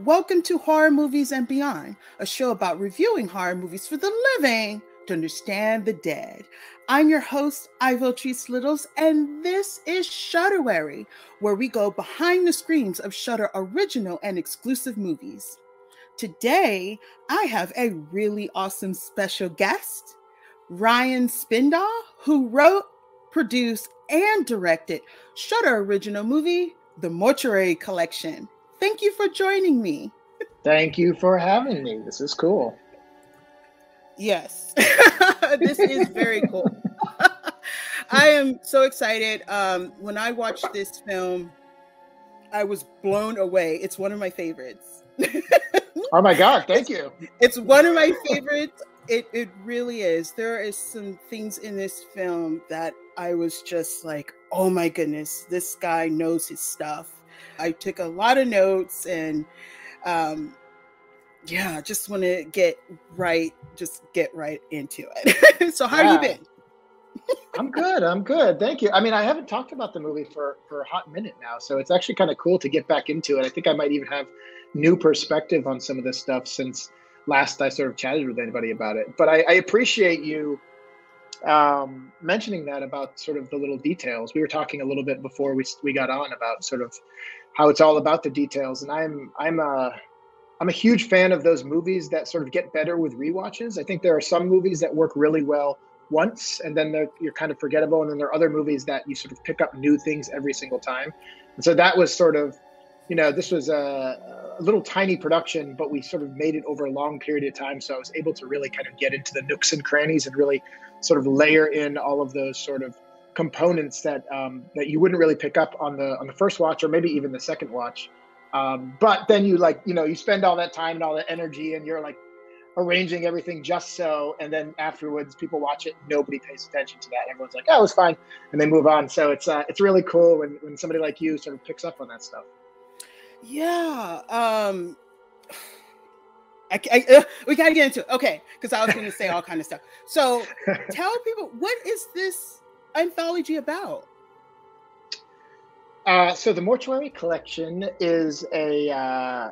Welcome to Horror Movies and Beyond, a show about reviewing horror movies for the living to understand the dead. I'm your host, Ivotres Littles, and this is Shudderary, where we go behind the screens of Shudder original and exclusive movies. Today, I have a really awesome special guest, Ryan Spindell, who wrote, produced, and directed Shudder original movie, The Mortuary Collection. Thank you for joining me. Thank you for having me. This is cool. Yes, this is very cool. I am so excited. When I watched this film, I was blown away. It's one of my favorites. Oh my God, thank you. It's one of my favorites. It really is. There is some things in this film that I was just like, oh my goodness, this guy knows his stuff. I took a lot of notes and just want to get right into it. So how have you been? I'm good. Thank you. I mean, I haven't talked about the movie for a hot minute now, so it's actually kind of cool to get back into it. I think I might even have new perspective on some of this stuff since last I sort of chatted with anybody about it. But I appreciate you mentioning that about sort of the little details. We were talking a little bit before we got on about sort of how it's all about the details, and I'm a huge fan of those movies that sort of get better with rewatches. I think there are some movies that work really well once, and then you're kind of forgettable, and then there are other movies that you sort of pick up new things every single time. And so that was sort of, this was a little tiny production, but we sort of made it over a long period of time. So I was able to really kind of get into the nooks and crannies and really sort of layer in all of those sort of components that you wouldn't really pick up on the first watch, or maybe even the second watch. But then you spend all that time and all that energy, and you're like arranging everything just so, and then afterwards people watch it, nobody pays attention to that. Everyone's like, oh, it was fine, and they move on. So it's really cool when somebody like you sort of picks up on that stuff. Yeah. We gotta get into it. Okay, because I was going to say all kind of stuff. So tell people, what is this anthology about? So the Mortuary Collection is a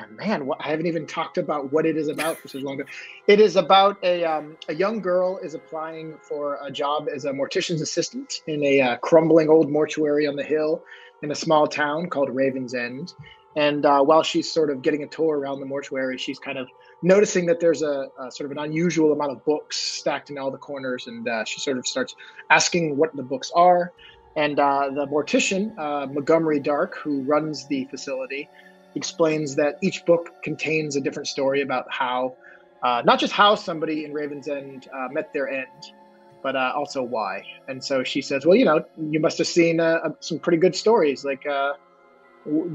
man. I haven't even talked about what it is about for so long. It is about a young girl is applying for a job as a mortician's assistant in a crumbling old mortuary on the hill in a small town called Raven's End. And while she's sort of getting a tour around the mortuary, she's kind of noticing that there's a sort of an unusual amount of books stacked in all the corners, and she sort of starts asking what the books are. And the mortician, Montgomery Dark, who runs the facility, explains that each book contains a different story about how, not just how somebody in Raven's End met their end, but also why. And so she says, well, you must have seen some pretty good stories. Like,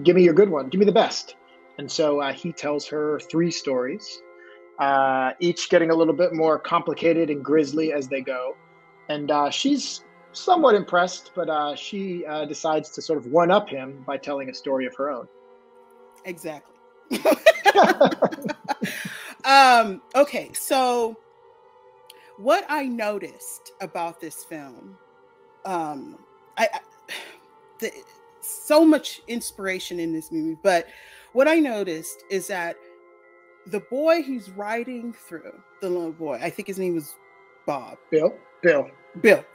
give me your good one. Give me the best. And so he tells her 3 stories, each getting a little bit more complicated and grisly as they go. And she's somewhat impressed, but she decides to sort of one-up him by telling a story of her own. Exactly. Okay, so what I noticed about this film, so much inspiration in this movie, but what I noticed is that the boy he's riding through, the little boy, I think his name was Bob. Bill.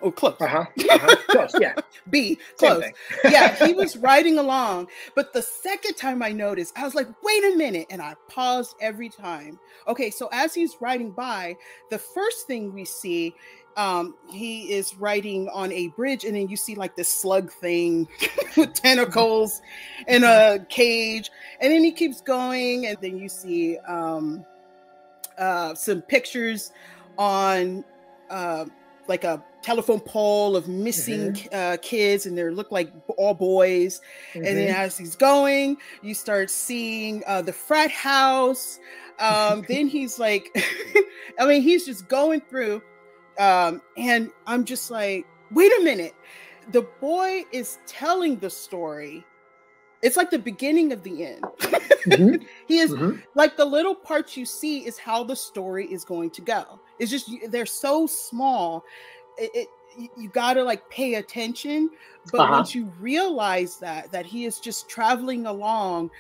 Oh, close. Close, yeah. B, close. Yeah, he was riding along. But the second time I noticed, I was like, wait a minute. And I paused every time. Okay, so as he's riding by, the first thing we see, he is riding on a bridge, and then you see like this slug thing with tentacles in a cage. And then he keeps going, and then you see some pictures on like a telephone pole of missing kids, and they look like all boys. And then as he's going, you start seeing the frat house. Then he's like, he's just going through, and I'm just like, wait a minute. The boy is telling the story. It's like the beginning of the end. He is like, the little parts you see is how the story is going to go. It's just, they're so small. You gotta like pay attention. But once you realize that he is just traveling along,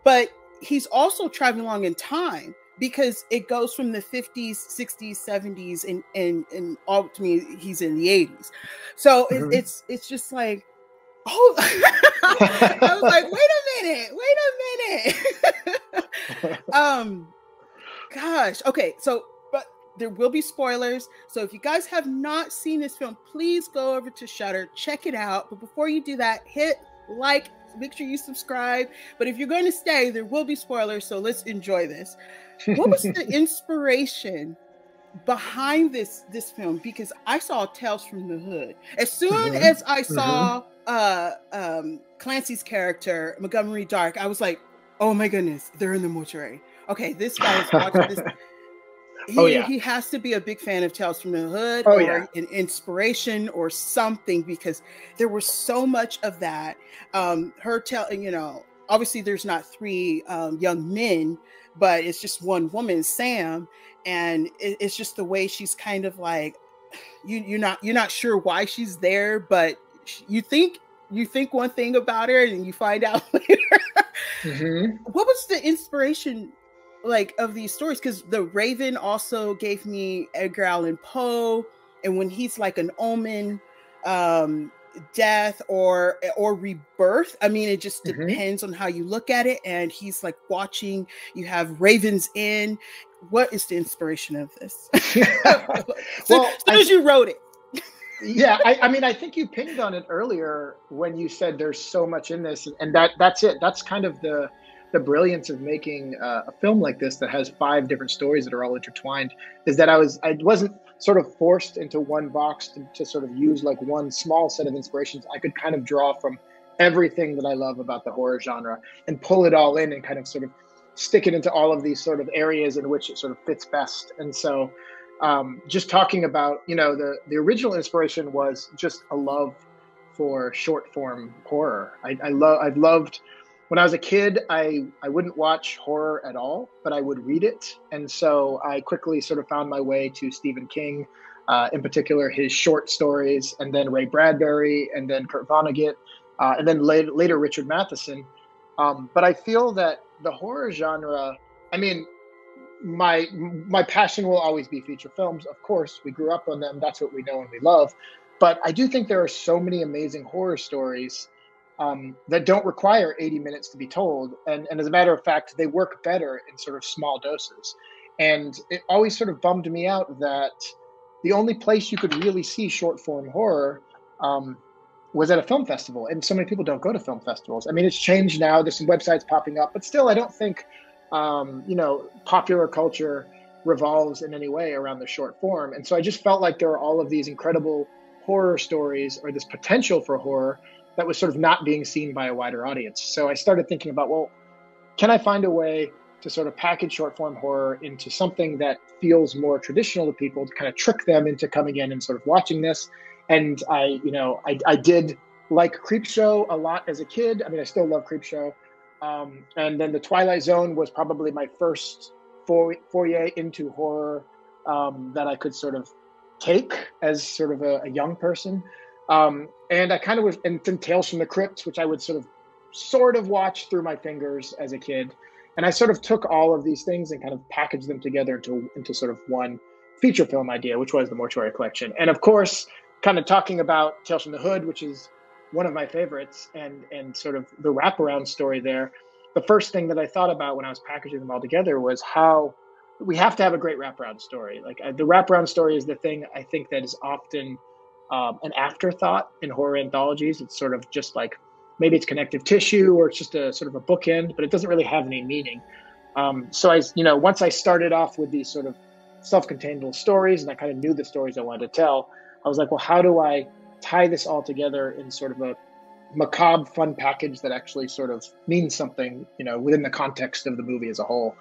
but he's also traveling along in time, because it goes from the 50s, 60s, 70s, and ultimately he's in the 80s. So it's just like, oh, I was like, wait a minute. Gosh. Okay. So, but there will be spoilers. So if you guys have not seen this film, please go over to Shudder, check it out. But before you do that, hit like, make sure you subscribe. But if you're going to stay, there will be spoilers. So let's enjoy this. What was the inspiration behind this film? Because I saw Tales from the Hood. As soon as I saw Clancy's character, Montgomery Dark, I was like, oh my goodness, they're in the Mortuary. Okay, this guy is watching this. He has to be a big fan of Tales from the Hood, or an inspiration or something, because there was so much of that. Obviously there's not three young men, but it's just one woman, Sam, and it's just the way she's kind of like, you're not sure why she's there, but you think one thing about her and you find out later. What was the inspiration like of these stories? Because The Raven also gave me Edgar Allan Poe, and when he's like an omen, death or rebirth, I mean, it just depends on how you look at it. And he's like watching, you have Ravens Inn. What is the inspiration of this? Well, as soon as you wrote it. I mean, I think you pinged on it earlier when you said there's so much in this, and that's it. That's kind of the brilliance of making a film like this that has 5 different stories that are all intertwined, is that I wasn't sort of forced into one box to sort of use like one small set of inspirations. I could kind of draw from everything that I love about the horror genre and pull it all in and kind of sort of stick it into all of these sort of areas in which it sort of fits best. And so just talking about, the original inspiration was just a love for short form horror. I've loved, when I was a kid, I wouldn't watch horror at all, but I would read it. And so I quickly sort of found my way to Stephen King, in particular his short stories, and then Ray Bradbury, and then Kurt Vonnegut, and then later Richard Matheson. But I feel that the horror genre, I mean, my passion will always be feature films. Of course, we grew up on them. That's what we know and we love. But I do think there are so many amazing horror stories that don't require 80 minutes to be told. And as a matter of fact, they work better in sort of small doses. And it always sort of bummed me out that the only place you could really see short form horror was at a film festival. And so many people don't go to film festivals. I mean, it's changed now. There's some websites popping up, but still, I don't think, popular culture revolves in any way around the short form. And so I just felt like there were all of these incredible horror stories, or this potential for horror, that was sort of not being seen by a wider audience. So I started thinking about, well, can I find a way to sort of package short form horror into something that feels more traditional to people, to kind of trick them into coming in and sort of watching this. And I did like Creepshow a lot as a kid. I mean, I still love Creepshow. And then The Twilight Zone was probably my first foray into horror that I could sort of take as sort of a young person. And I kind of was, and then Tales from the Crypt, which I would sort of watch through my fingers as a kid. And I sort of took all of these things and kind of packaged them together into sort of one feature film idea, which was the Mortuary collection. And of course, kind of talking about Tales from the Hood, which is one of my favorites, and sort of the wraparound story there. The first thing that I thought about when I was packaging them all together was how we have to have a great wraparound story. Like the wraparound story is the thing I think that is often an afterthought in horror anthologies. It's sort of just like, maybe it's connective tissue, or it's just a sort of a bookend, but it doesn't really have any meaning. So once I started off with these sort of self-contained little stories, and I kind of knew the stories I wanted to tell, I was like, well, how do I tie this all together in sort of a macabre, fun package that actually sort of means something, within the context of the movie as a whole?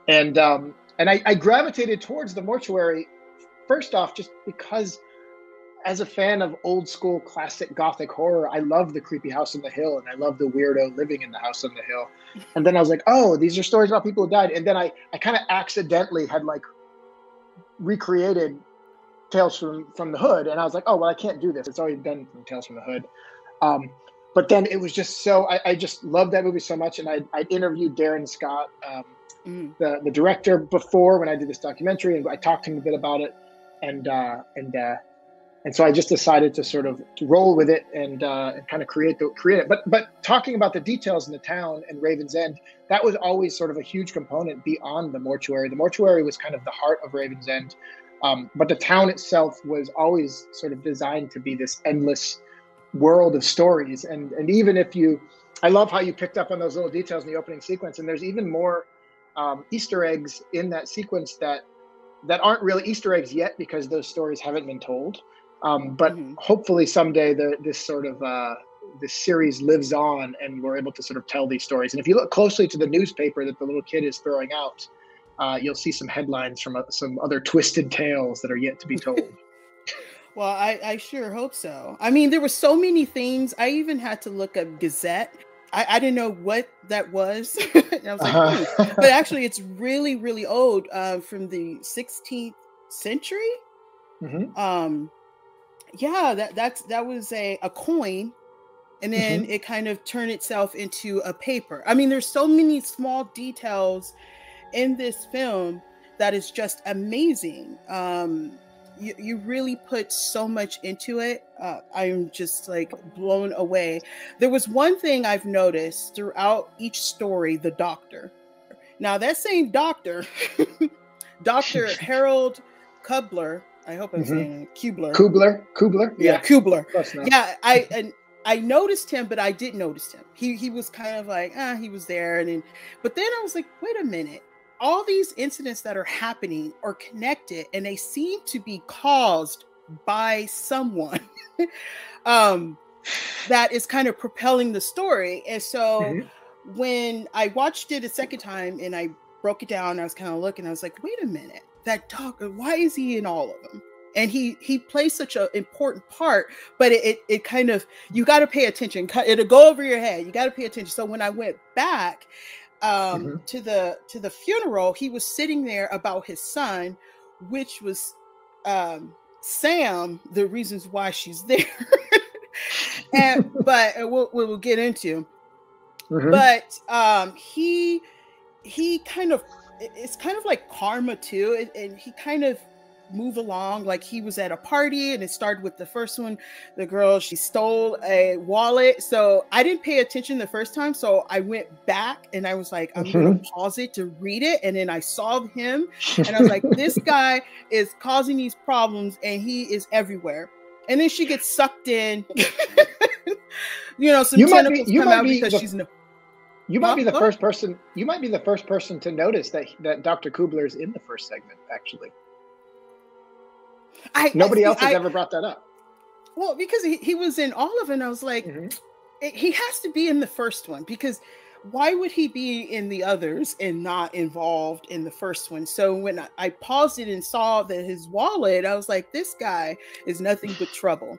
And I gravitated towards the Mortuary, first off, just because as a fan of old school classic Gothic horror, I love the creepy house on the hill, and I love the weirdo living in the house on the hill. And then I was like, oh, these are stories about people who died. And then I kind of accidentally had like recreated Tales from the Hood. And I was like, oh, well, I can't do this. It's already done from Tales from the Hood. but then it was just so, I just loved that movie so much. And I interviewed Darren Scott, the director, before, when I did this documentary, and I talked to him a bit about it. And so I just decided to sort of to roll with it and kind of create it. But talking about the details in the town and Raven's End, that was always sort of a huge component beyond the mortuary. The mortuary was kind of the heart of Raven's End, but the town itself was always sort of designed to be this endless world of stories. And even if I love how you picked up on those little details in the opening sequence, and there's even more Easter eggs in that sequence that aren't really Easter eggs yet, because those stories haven't been told. But hopefully someday this sort of this series lives on, and we're able to sort of tell these stories. And if you look closely to the newspaper that the little kid is throwing out, you'll see some headlines from some other twisted tales that are yet to be told. Well, I sure hope so. I mean, there were so many things. I even had to look up Gazette. I didn't know what that was. And I was like, but actually it's really, really old, from the 16th century. Yeah, that was a coin, and then it kind of turned itself into a paper. I mean, there's so many small details in this film that is just amazing. You really put so much into it. I'm just like blown away. There was one thing I've noticed throughout each story: the doctor. Now that same doctor, Dr. Harold Kubler. I hope I'm saying Kubler. Kubler. Yeah, Kubler. Yeah, I noticed him, but I didn't notice him. He was kind of like, he was there, but then I was like, wait a minute. All these incidents that are happening are connected, and they seem to be caused by someone that is kind of propelling the story. And so when I watched it a second time and I broke it down, I was kind of looking, I was like, wait a minute. That doctor, why is he in all of them? And he plays such an important part, but it kind of, you got to pay attention. It'll go over your head. You got to pay attention. So when I went back to the funeral, he was sitting there about his son, which was Sam, the reasons why she's there. But we'll get into. But he kind of, it's kind of like karma too, and he kind of move along. Like, he was at a party, and it started with the first one. The girl, she stole a wallet, so I didn't pay attention the first time, so I went back and I was like, I'm gonna pause it to read it. And then I saw him, and I was like, this guy is causing these problems, and he is everywhere. And then she gets sucked in. Some tentacles come out because she's no. You might be the first person. You might be the first person to notice that Dr. Kubler is in the first segment. Actually, nobody else has ever brought that up. Well, because he was in all of it, and I was like, he has to be in the first one, because why would he be in the others and not involved in the first one? So when I paused it and saw that his wallet, I was like, this guy is nothing but trouble.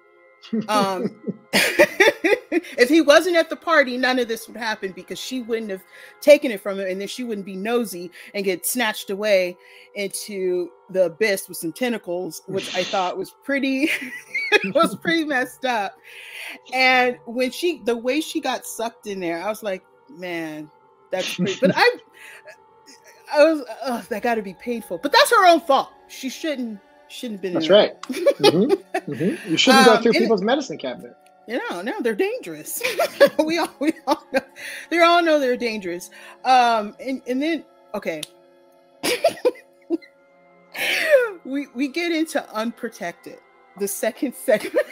If he wasn't at the party, none of this would happen, because she wouldn't have taken it from him, and then she wouldn't be nosy and get snatched away into the abyss with some tentacles, which I thought was pretty messed up. And when the way she got sucked in there, I was like, man, that's pretty. But I was, that got to be painful. But that's her own fault. She shouldn't have been. That's right. You shouldn't go through people's medicine cabinet. No, they're dangerous. we all know. They all know they're dangerous. And then, okay. we get into Unprotected, the second segment.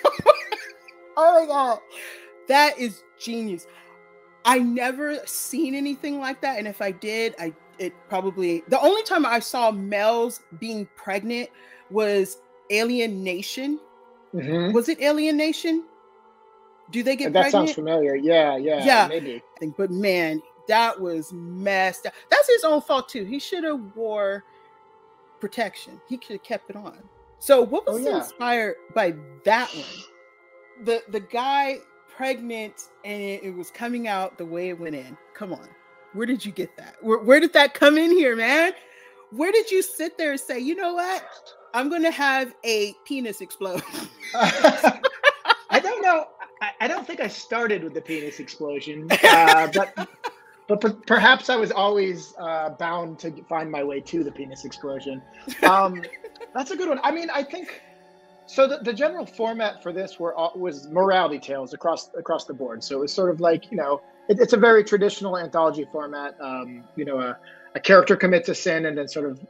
Oh my God. That is genius. I never seen anything like that. And if I did, it probably, the only time I saw males being pregnant was Alien Nation. Was it Alien Nation? Do they get pregnant? That sounds familiar. Yeah, maybe. But man, that was messed up. That's his own fault too. He should have wore protection. He could have kept it on. So what was inspired by that one? The guy pregnant, and it was coming out the way it went in. Come on. Where did you get that? Where did that come in here, man? Where did you sit there and say, you know what? I'm going to have a penis explode? I don't know. I don't think I started with the penis explosion, but perhaps I was always bound to find my way to the penis explosion. That's a good one. I mean, I think so. The general format for this was morality tales across the board. So it was sort of like, you know, it's a very traditional anthology format. You know, a character commits a sin and then sort of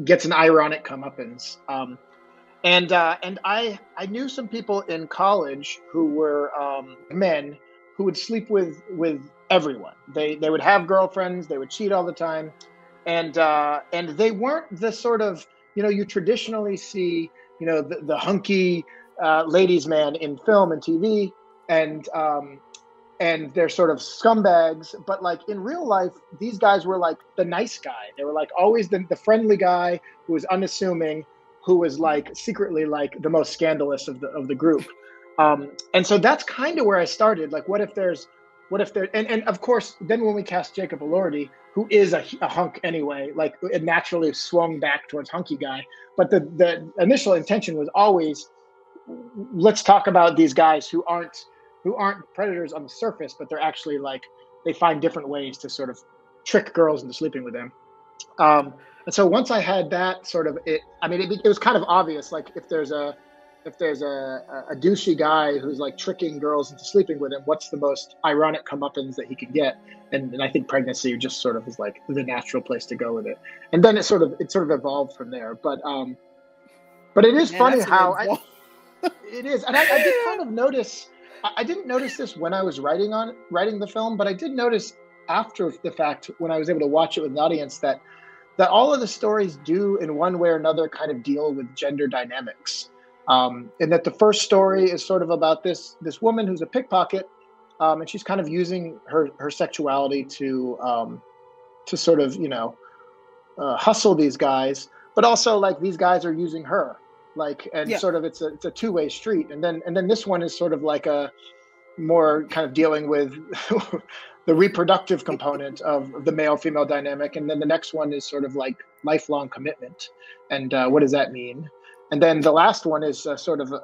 gets an ironic comeuppance. And I knew some people in college who were men who would sleep with everyone. They would have girlfriends. They would cheat all the time, and they weren't the sort of, you know, you traditionally see, you know, the hunky ladies man in film and TV, and they're sort of scumbags. But like in real life, these guys were like the nice guy. They were like always the friendly guy who was unassuming, who was like secretly like the most scandalous of the group. And so that's kind of where I started. Like, what if there, and of course, then when we cast Jacob Elordi, who is a hunk anyway, like it naturally swung back towards hunky guy. But the initial intention was always, let's talk about these guys who aren't predators on the surface, but they're actually like, they find different ways to sort of trick girls into sleeping with them. And so once I had that sort of, it was kind of obvious, like if there's a douchey guy who's like tricking girls into sleeping with him, what's the most ironic comeuppance that he can get? And I think pregnancy just sort of is like the natural place to go with it. And then it sort of evolved from there. But it is funny how it is. And I did kind of notice, I didn't notice this when I was writing the film, but I did notice after the fact when I was able to watch it with an audience that all of the stories do in one way or another kind of deal with gender dynamics. And that the first story is sort of about this woman who's a pickpocket, and she's kind of using her sexuality to sort of, you know, hustle these guys, but also like these guys are using her, like, and sort of it's a two-way street. And then this one is sort of like a more kind of dealing with the reproductive component of the male-female dynamic. And then the next one is sort of like lifelong commitment. And what does that mean? And then the last one is sort of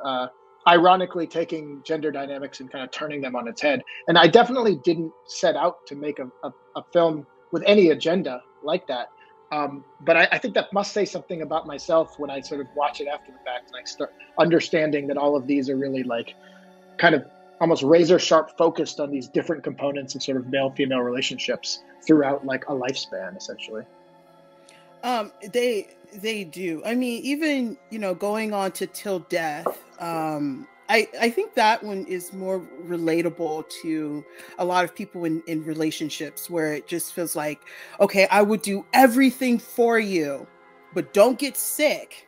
ironically taking gender dynamics and kind of turning them on its head. And I definitely didn't set out to make a film with any agenda like that. But I think that must say something about myself when I sort of watch it after the fact and I start understanding that all of these are really like kind of almost razor sharp focused on these different components of sort of male-female relationships throughout like a lifespan, essentially. They do. I mean, even, you know, going on to Till Death, I think that one is more relatable to a lot of people in relationships, where it just feels like, okay, I would do everything for you, but don't get sick.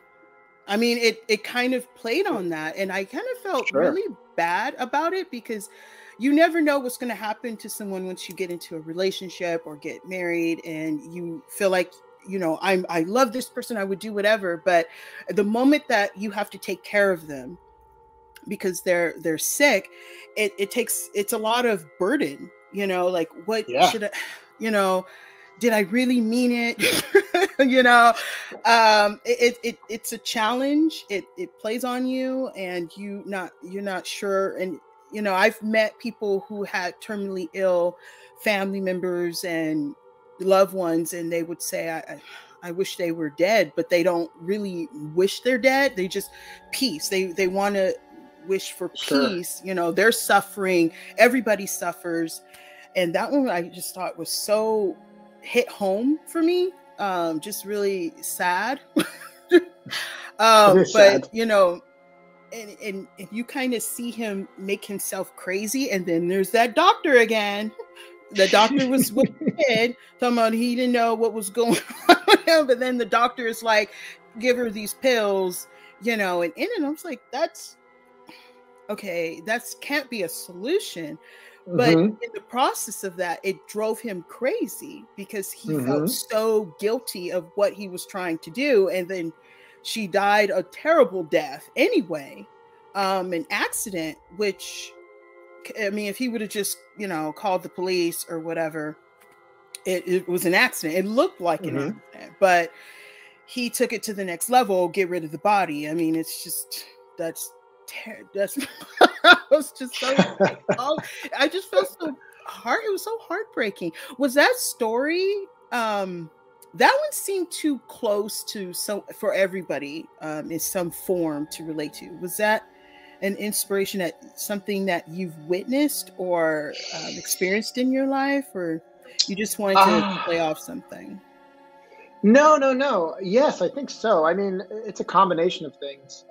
I mean, it kind of played on that, and I kind of felt really bad about it, because you never know what's going to happen to someone once you get into a relationship or get married, and you feel like, you know, I love this person, I would do whatever, but the moment that you have to take care of them because they're sick, it's a lot of burden, you know, like what should I, you know, did I really mean it? You know, it's a challenge. It plays on you, and you're not sure. And, you know, I've met people who had terminally ill family members and loved ones, and they would say, I wish they were dead, but they don't really wish they're dead. They just peace. They want to wish for peace. You know, they're suffering. Everybody suffers. And that one I just thought was so hit home for me. Just really sad. But sad. You know, and you kind of see him make himself crazy, and then there's that doctor again. The doctor was with the kid, talking about he didn't know what was going on with him, but then the doctor is like, give her these pills, you know, and I was like, that's okay, that's can't be a solution. But in the process of that, it drove him crazy, because he felt so guilty of what he was trying to do. And then she died a terrible death anyway, an accident, which, I mean, if he would have just, you know, called the police or whatever, it was an accident. It looked like an accident, but he took it to the next level, get rid of the body. I mean, it's just, that's That's I was just so I just felt so it was so heartbreaking. Was that story that one seemed too close to for everybody in some form to relate to? Was that an inspiration, that something that you've witnessed or experienced in your life, or you just wanted to play off something? No. Yes, I think so. I mean, it's a combination of things.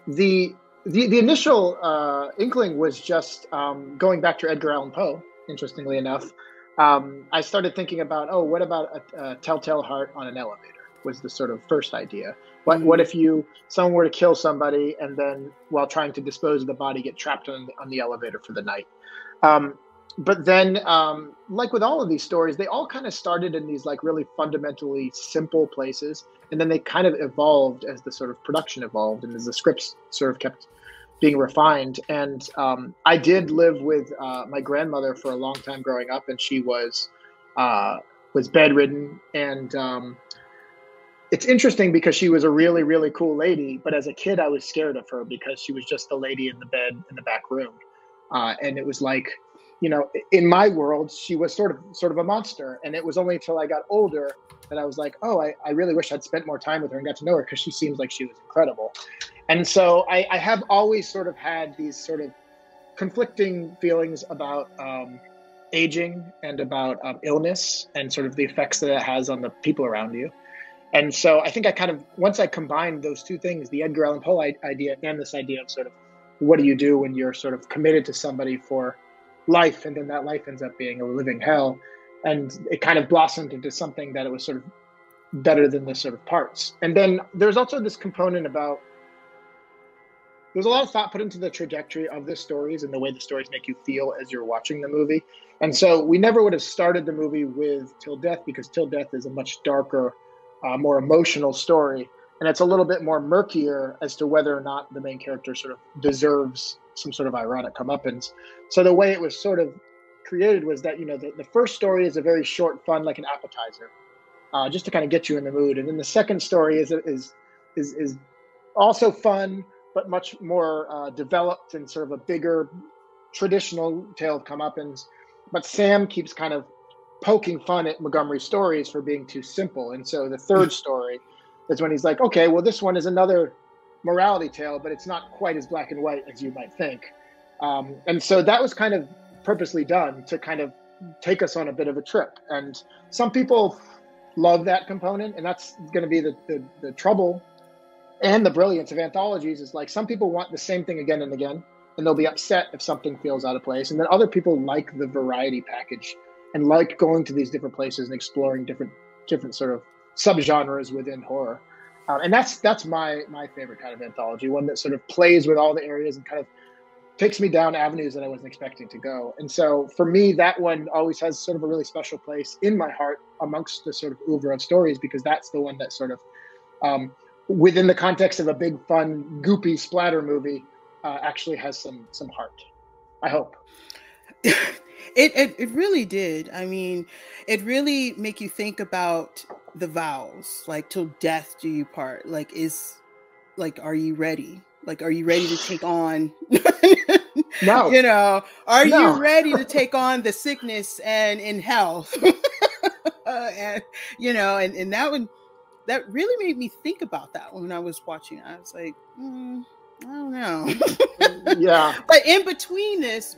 The initial inkling was just going back to Edgar Allan Poe. Interestingly enough, I started thinking about, what about a telltale heart on an elevator? Was the sort of first idea. What if someone were to kill somebody and then, while trying to dispose of the body, get trapped on the elevator for the night? But then, like with all of these stories, they all kind of started in these like really fundamentally simple places, and then they kind of evolved as the sort of production evolved and as the scripts sort of kept being refined. And I did live with my grandmother for a long time growing up, and she was bedridden. And it's interesting because she was a really, really cool lady, but as a kid, I was scared of her because she was just the lady in the bed in the back room, and it was like, in my world, she was sort of a monster. And it was only until I got older that I was like, I really wish I'd spent more time with her and got to know her, because she seems like she was incredible. And so I have always sort of had these sort of conflicting feelings about aging and about illness and sort of the effects that it has on the people around you. And so I think I kind of, once I combined those two things, the Edgar Allan Poe idea and this idea of sort of, what do you do when you're sort of committed to somebody for life, and then that life ends up being a living hell, and it kind of blossomed into something that it was sort of better than the sort of parts. And then there's also this component about, there's a lot of thought put into the trajectory of the stories and the way the stories make you feel as you're watching the movie. And so we never would have started the movie with Till Death, because Till Death is a much darker, more emotional story, and it's a little bit more murkier as to whether or not the main character sort of deserves some sort of ironic comeuppance. So the way it was sort of created was that, the first story is a very short, fun, like an appetizer, just to kind of get you in the mood. And then the second story is also fun, but much more developed and sort of a bigger traditional tale of comeuppance. But Sam keeps kind of poking fun at Montgomery's stories for being too simple. And so the third story is when he's like, okay, well, this one is another morality tale, but it's not quite as black and white as you might think. And so that was kind of purposely done to kind of take us on a bit of a trip. And some people love that component, and that's going to be the trouble and the brilliance of anthologies, is like, some people want the same thing again and again, and they'll be upset if something feels out of place. And then other people like the variety package and like going to these different places and exploring different sort of subgenres within horror. And that's my favorite kind of anthology, one that sort of plays with all the areas and kind of takes me down avenues that I wasn't expecting to go. And so for me, that one always has sort of a really special place in my heart amongst the sort of oeuvre of stories, because that's the one that sort of, within the context of a big, fun, goopy splatter movie, actually has some heart, I hope. It really did. I mean, it really make you think about the vows, like, till death do you part. Like, are you ready? Like, are you ready to take on? No. Are you ready to take on the sickness and in health? And and that one, that really made me think about that when I was watching it. I was like, I don't know. Yeah. But in between this,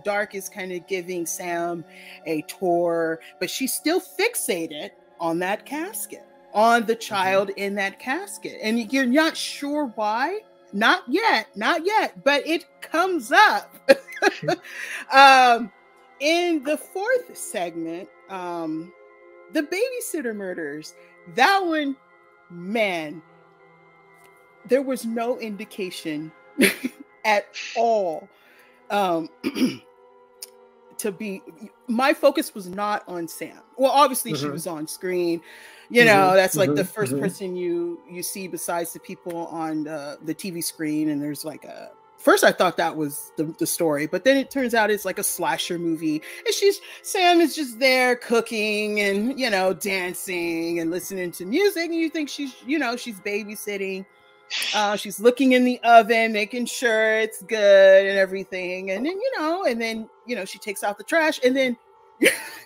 Dark is kind of giving Sam a tour, but she's still fixated on that casket, on the child in that casket. And you're not sure why. Not yet, but it comes up. In the fourth segment, the babysitter murders. That one, man, there was no indication at all my focus was not on Sam. Well, obviously she was on screen, that's like the first person you see besides the people on the TV screen. And there's like first I thought that was the story, but then it turns out it's like a slasher movie, and Sam is just there cooking and dancing and listening to music, and you think she's babysitting. She's looking in the oven, making sure it's good and everything. And then, she takes out the trash, and then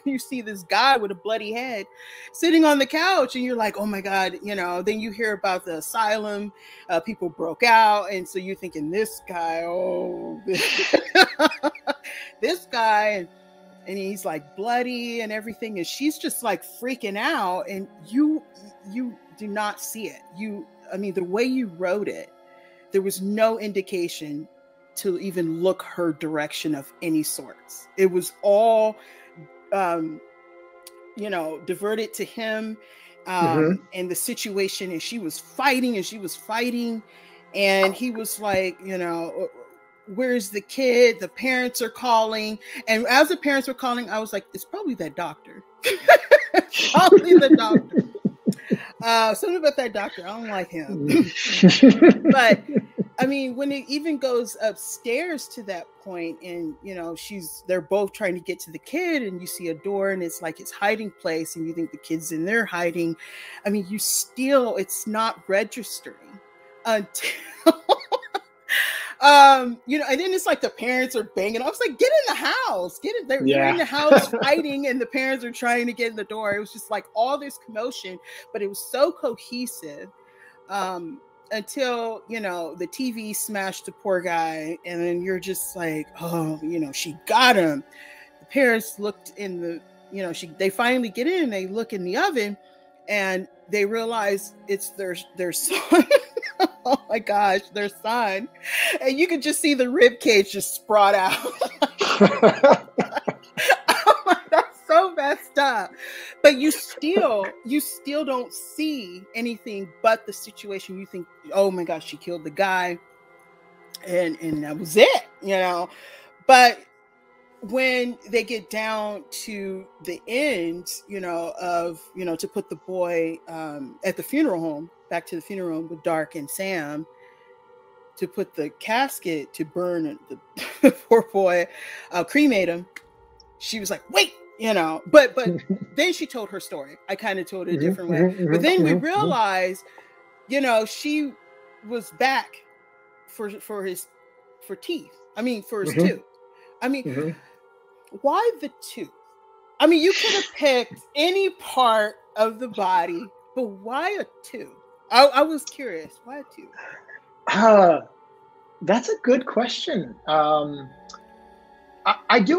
you see this guy with a bloody head sitting on the couch, and you're like, oh my God, then you hear about the asylum, people broke out. And so you're thinking, this guy, this guy, and he's like bloody and everything. And she's just like freaking out, and you do not see it. The way you wrote it, there was no indication to even look her direction of any sorts. It was all, diverted to him, and the situation, and she was fighting, and he was like, where's the kid? The parents are calling. And as the parents were calling, I was like, it's probably that doctor. Probably the doctor. Something about that doctor, I don't like him. But when it even goes upstairs to that point, and they're both trying to get to the kid, and you see a door, and it's like his hiding place, and you think the kid's in there hiding. It's not registering until and then it's like the parents are banging. I was like, get in the house, they're in the house fighting, and the parents are trying to get in the door. It was just like all this commotion, but it was so cohesive, until the TV smashed the poor guy, and then you're just like, oh, she got him. The parents looked in the, they finally get in, they look in the oven, and they realize it's their son. Oh my gosh, their son. And you could just see the rib cage just sprout out. Oh, that's so messed up. But you still don't see anything but the situation. You think, oh my gosh, she killed the guy, and that was it, But when they get down to the end, to put the boy at the funeral home, back to the funeral home with Dark and Sam, to put the casket to burn the poor boy, cremate him, she was like, wait, but then she told her story. I kind of told it a different way. But then we realized, she was back for his teeth. For his tooth. Why the tooth? You could have picked any part of the body, but why a tooth? I was curious. Why a tooth? That's a good question. I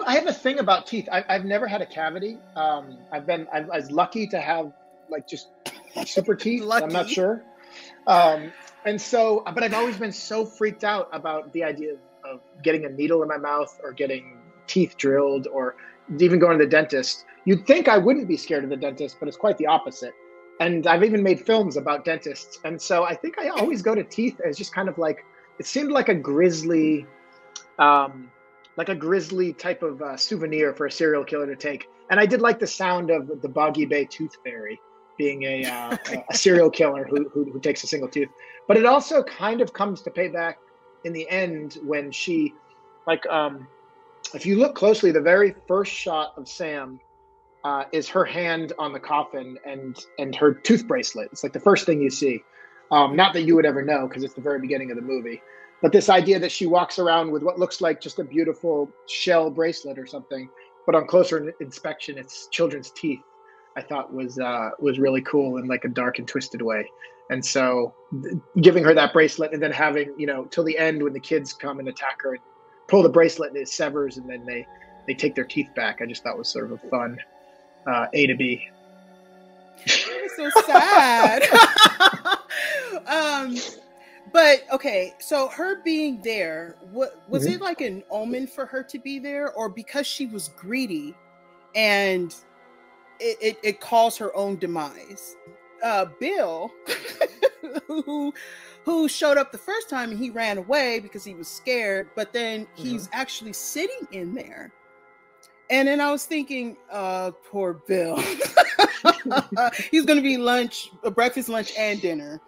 have a thing about teeth. I've never had a cavity. I'm lucky to have just super teeth. I'm not sure. And so, but I've always been so freaked out about the idea of getting a needle in my mouth, or getting teeth drilled, or even going to the dentist. You'd think I wouldn't be scared of the dentist, but it's quite the opposite. And I've even made films about dentists. And so I think I always go to teeth as just kind of like, it seemed like a grisly type of souvenir for a serial killer to take. And I did like the sound of the Boggy Bay Tooth Fairy being a serial killer who takes a single tooth. But it also kind of comes to pay back in the end when she, if you look closely, the very first shot of Sam is her hand on the coffin and her tooth bracelet. It's like the first thing you see. Not that you would ever know, because it's the very beginning of the movie. But this idea that she walks around with what looks like just a beautiful shell bracelet or something, but on closer inspection, it's children's teeth, I thought was really cool in like a dark and twisted way. And so giving her that bracelet, and then having, till the end when the kids come and attack her and pull the bracelet and it severs, and then they take their teeth back. I just thought was sort of a fun A to B. It's so sad. But okay, so her being there, was it like an omen for her to be there, or because she was greedy and it caused her own demise? Bill, who showed up the first time, and he ran away because he was scared, but then he's actually sitting in there. And then I was thinking, poor Bill. He's going to be breakfast, lunch, and dinner.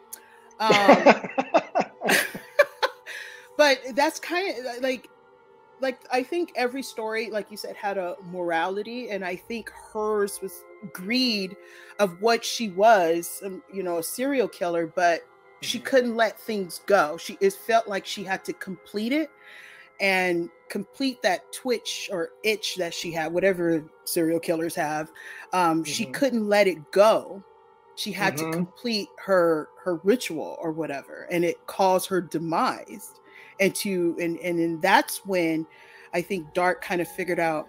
But that's kind of like I think every story, like you said, had a morality, and I think hers was greed of what she was, a serial killer, but she couldn't let things go. It felt like she had to complete it and complete that twitch or itch that she had, whatever serial killers have. She couldn't let it go. She had to complete her ritual or whatever, and it caused her demise. And that's when I think Dark kind of figured out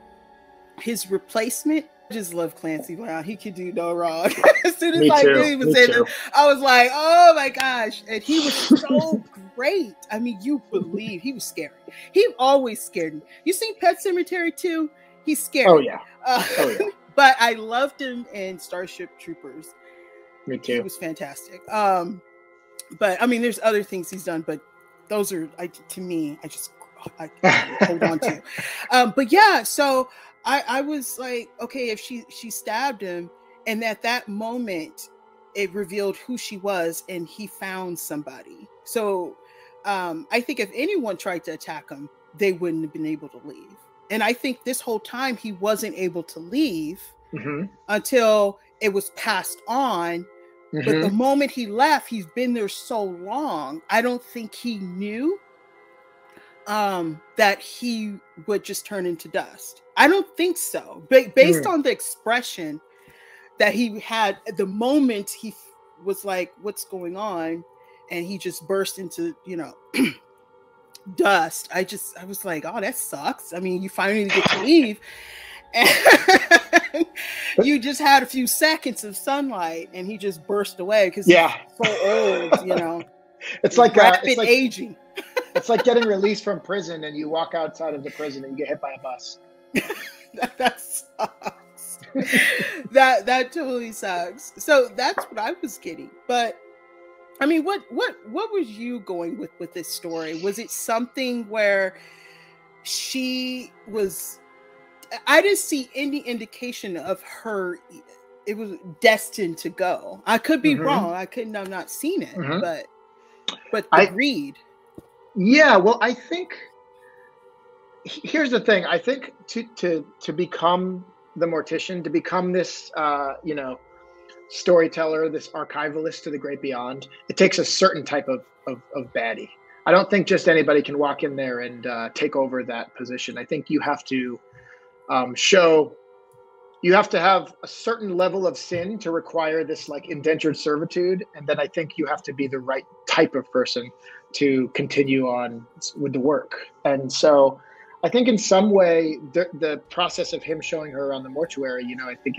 his replacement. I just love Clancy Brown. He could do no wrong. As soon as I knew he was in it, I was like, oh my gosh. And he was so great. I mean, you believe he was scary. He always scared me. You seen Pet Sematary 2? He's scary. Oh yeah. But I loved him in Starship Troopers. Me too. He was fantastic. But I mean, there's other things he's done, but those are, to me, I hold on to. But yeah, so I was like, okay, if she stabbed him, and at that moment it revealed who she was, and he found somebody. So I think if anyone tried to attack him, they wouldn't have been able to leave. And I think this whole time he wasn't able to leave until it was passed on. But the moment he left, he's been there so long, I don't think he knew that he would just turn into dust. I don't think so. Based on the expression that he had at the moment, he was like, what's going on? And he just burst into, dust. I was like, oh, that sucks. I mean, you finally get to leave. And you just had a few seconds of sunlight and he just burst away because he's so old, It's like rapid aging. It's like getting released from prison and you walk outside of the prison and you get hit by a bus. That sucks. that totally sucks. So that's what I was getting. But I mean, what was you going with this story? Was it something where she was, I didn't see any indication of her, it was destined to go. I could be wrong. I've not seen it, but the greed. Yeah, well, I think here's the thing. I think to become the mortician, to become this storyteller, this archivalist to the great beyond, it takes a certain type of baddie. I don't think just anybody can walk in there and take over that position. I think you have to you have to have a certain level of sin to require this like indentured servitude. And then I think you have to be the right type of person to continue on with the work. And so I think in some way, the process of him showing her around the mortuary, I think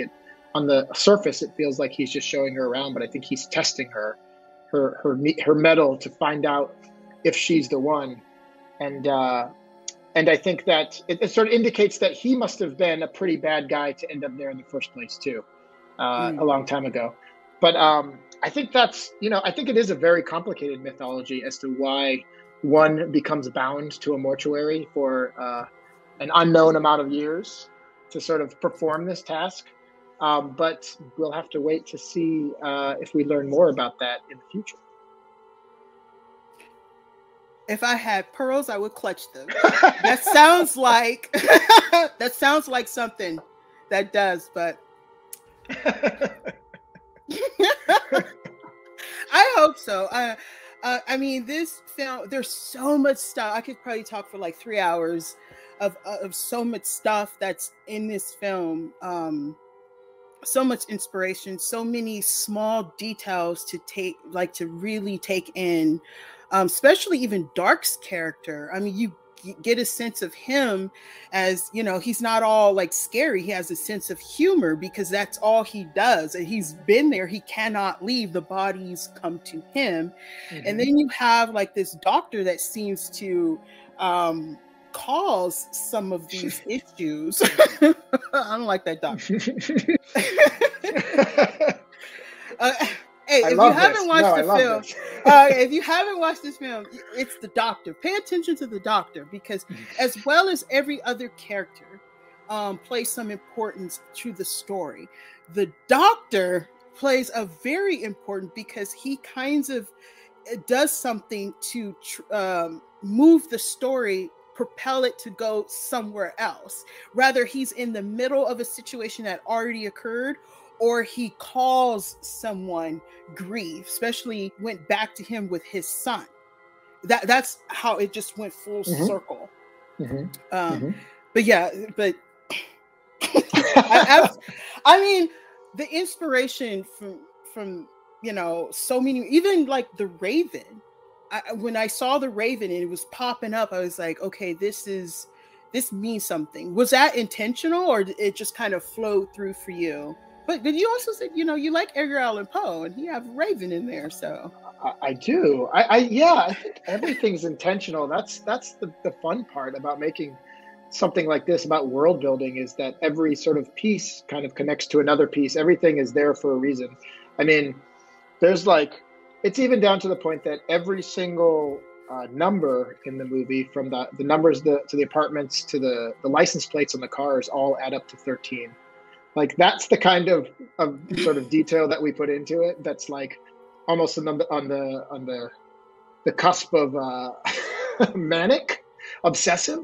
on the surface, it feels like he's just showing her around, but I think he's testing her mettle to find out if she's the one. And I think that it sort of indicates that he must have been a pretty bad guy to end up there in the first place too, a long time ago. But I think that's, I think it is a very complicated mythology as to why one becomes bound to a mortuary for an unknown amount of years to sort of perform this task. But we'll have to wait to see if we learn more about that in the future. If I had pearls, I would clutch them. That sounds like something that does, but I hope so. I mean, this film, there's so much stuff. I could probably talk for like 3 hours of so much stuff that's in this film. So much inspiration, so many small details to really take in. Especially even Dark's character. I mean, you get a sense of him as, he's not all like scary. He has a sense of humor because that's all he does. And he's been there. He cannot leave. The bodies come to him. And then you have like this doctor that seems to cause some of these issues. I don't like that doctor. Hey, if you haven't watched the film, if you haven't watched this film, it's the doctor. Pay attention to the doctor because as well as every other character plays some importance to the story. The doctor plays a very important because he kind of does something to move the story, propel it to go somewhere else. Rather, he's in the middle of a situation that already occurred, or he calls someone grief, especially went back to him with his son. That's how it just went full circle. But yeah, but I mean, the inspiration from you know, so many, even like the Raven. When I saw the Raven and it was popping up, I was like, okay, this means something. Was that intentional, or did it just kind of flowed through for you? But you also said, you know, you like Edgar Allan Poe, and you have Raven in there, so. I do. I think everything's intentional. That's the fun part about making something like this, about world building, is that every sort of piece kind of connects to another piece. Everything is there for a reason. I mean, there's like, it's even down to the point that every single number in the movie, from the numbers to the apartments to the license plates on the cars, all add up to 13. Like, that's the kind of sort of detail that we put into it. That's like almost on the cusp of manic, obsessive.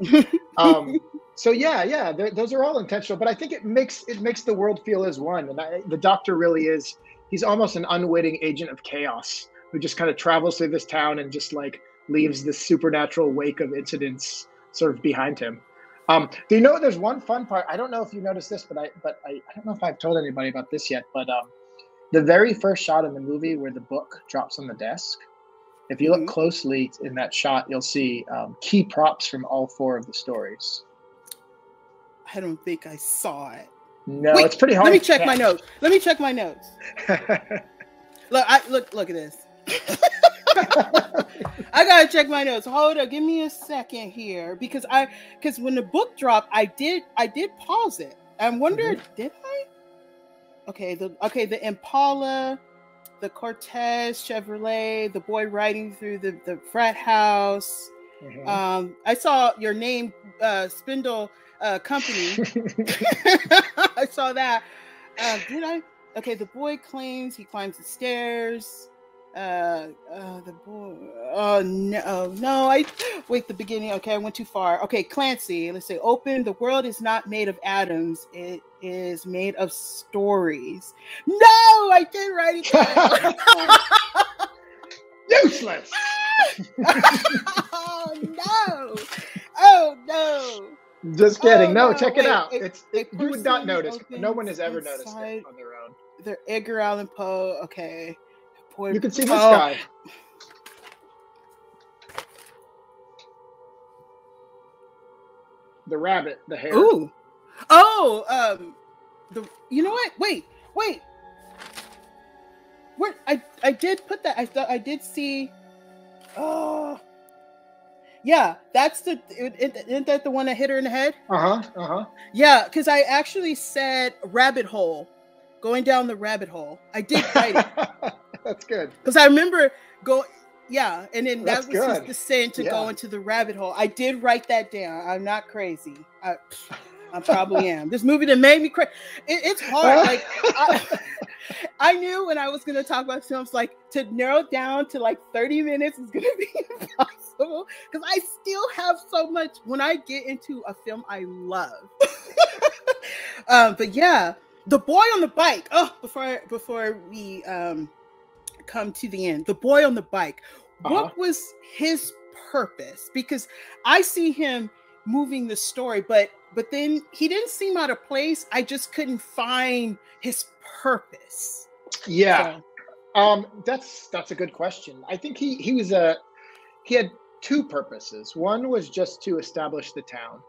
So yeah, those are all intentional. But I think it makes the world feel as one. And the Doctor really is. He's almost an unwitting agent of chaos who just kind of travels through this town and just like leaves this supernatural wake of incidents sort of behind him. Do you know, there's one fun part? I don't know if you noticed this, but I don't know if I've told anybody about this yet, but the very first shot in the movie where the book drops on the desk, if you look closely in that shot, you'll see key props from all 4 of the stories. I don't think I saw it. No, wait, it's pretty hard. Let me check my notes. Look at this. I gotta check my notes. Hold up, give me a second here, because when the book dropped, I did pause it. I wondered, did I? Okay, the Impala, the Cortez Chevrolet, the boy riding through the frat house. I saw your name, Spindell Company. I saw that. Did I? Okay, the boy claims he climbs the stairs. The boy. Oh no! The beginning. Okay, I went too far. Okay, Clancy. Let's say, open. The world is not made of atoms. It is made of stories. No, I did write it down. Useless. Oh no! Oh no! Just kidding. Oh, no, check it out. You would not notice. No one has ever noticed it on their own. The Edgar Allan Poe. Okay. You can see this guy. The rabbit, the hair. Ooh. Oh, you know what? Wait. Where I did put that. I thought I did see. Oh. Yeah, that's isn't that the one that hit her in the head? Yeah, because I actually said rabbit hole, going down the rabbit hole. I did write it. That's good. Because I remember yeah, and then that was his descent to go into the rabbit hole. I did write that down. I'm not crazy. I probably am. This movie that made me crazy. It's hard. Like I knew when I was going to talk about films, like to narrow it down to like 30 minutes is going to be impossible, because I still have so much when I get into a film I love. But yeah, the boy on the bike. Oh, before we come to the end, the boy on the bike. What was his purpose? Because I see him moving the story, but then he didn't seem out of place. I just couldn't find his purpose. Yeah. So. That's a good question. I think he had 2 purposes. One was just to establish the town,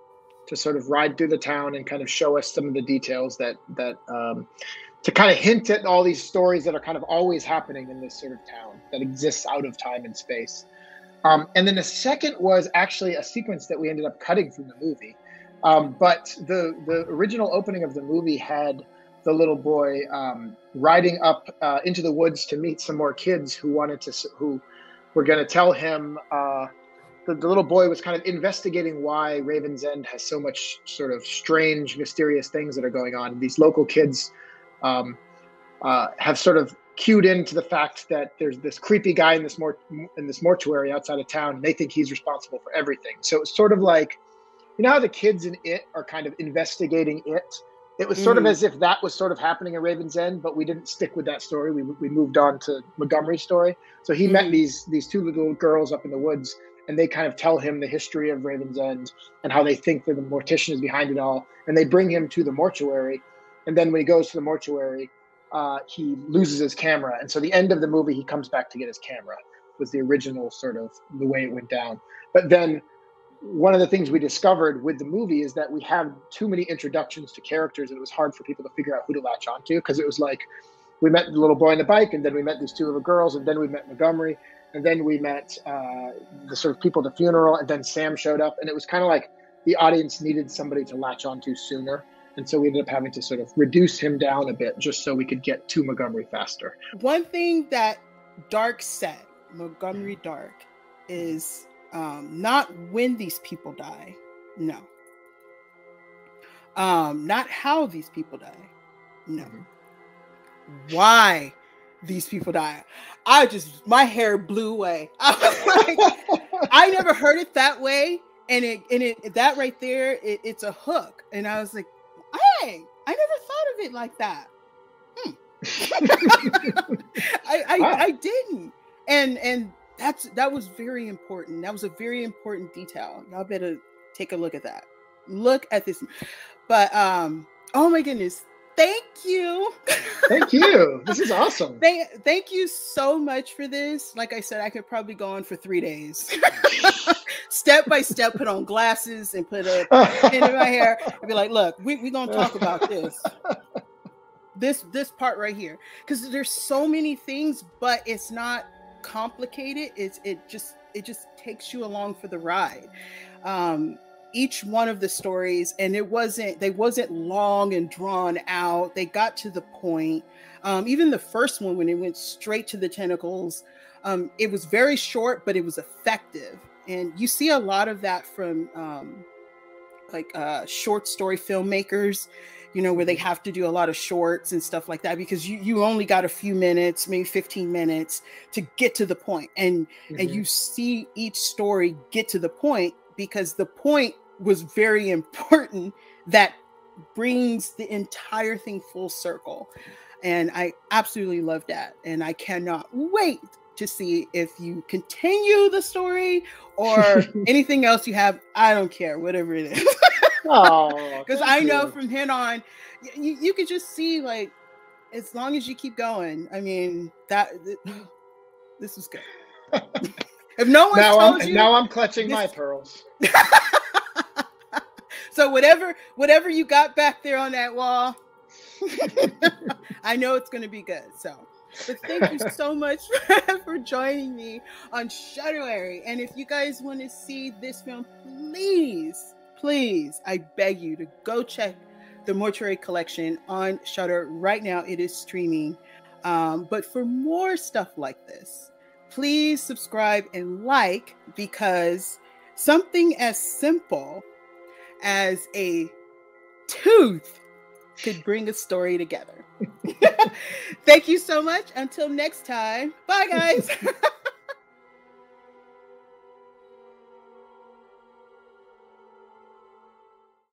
to sort of ride through the town and kind of show us some of the details that to kind of hint at all these stories that are kind of always happening in this sort of town that exists out of time and space. And then the second was actually a sequence that we ended up cutting from the movie. But the original opening of the movie had the little boy riding up into the woods to meet some more kids who were going to tell him. The little boy was kind of investigating why Raven's End has so much sort of strange, mysterious things that are going on. These local kids have sort of cued into the fact that there's this creepy guy in this mortuary outside of town, and they think he's responsible for everything. So it's sort of like, you know how the kids in It are kind of investigating It, It was sort of as if that was sort of happening in Raven's End, but we didn't stick with that story. We moved on to Montgomery's story. So he met these two little girls up in the woods, and they kind of tell him the history of Raven's End and how they think that the mortician is behind it all. And they bring him to the mortuary. And then when he goes to the mortuary, he loses his camera. And so the end of the movie, he comes back to get his camera, was the original sort of the way it went down. But then one of the things we discovered with the movie is that we have too many introductions to characters, and it was hard for people to figure out who to latch onto, because it was like we met the little boy on the bike, and then we met these two little girls, and then we met Montgomery, and then we met the sort of people at the funeral, and then Sam showed up, and it was kind of like the audience needed somebody to latch onto sooner, and so we ended up having to sort of reduce him down a bit just so we could get to Montgomery faster. One thing that Dark said, Montgomery Dark, is not when these people die, no. Not how these people die, no. Why these people die. My hair blew away. I was like, I never heard it that way, and it that right there, it's a hook, and I was like, hey, I never thought of it like that. I didn't, and that was very important. That was a very important detail. Y'all better take a look at that. Look at this. But oh my goodness, thank you. Thank you. This is awesome. Thank you so much for this. Like I said, I could probably go on for 3 days. Step by step, put on glasses and put a pin in my hair and be like, look, we're gonna talk about this part right here, because there's so many things, but it's not complicated. It just takes you along for the ride. Each one of the stories, and they wasn't long and drawn out. They got to the point. Even the first one, when it went straight to the tentacles, it was very short, but it was effective. And you see a lot of that from short story filmmakers, where they have to do a lot of shorts and stuff like that, because you only got a few minutes, maybe 15 minutes to get to the point. And you see each story get to the point, because the point was very important, that brings the entire thing full circle. And I absolutely love that. And I cannot wait to see if you continue the story or anything else you have. I don't care, whatever it is. Because I know from here on, you could just see, like, as long as you keep going, I mean, this is good. If no one told you, now I'm clutching my pearls. So whatever you got back there on that wall, I know it's going to be good. So, but thank you so much for joining me on Shudderary. And if you guys want to see this film, please, I beg you to go check the Mortuary collection on Shudder right now. It is streaming. But for more stuff like this, please subscribe and like, because something as simple as a tooth could bring a story together. Thank you so much. Until next time. Bye, guys.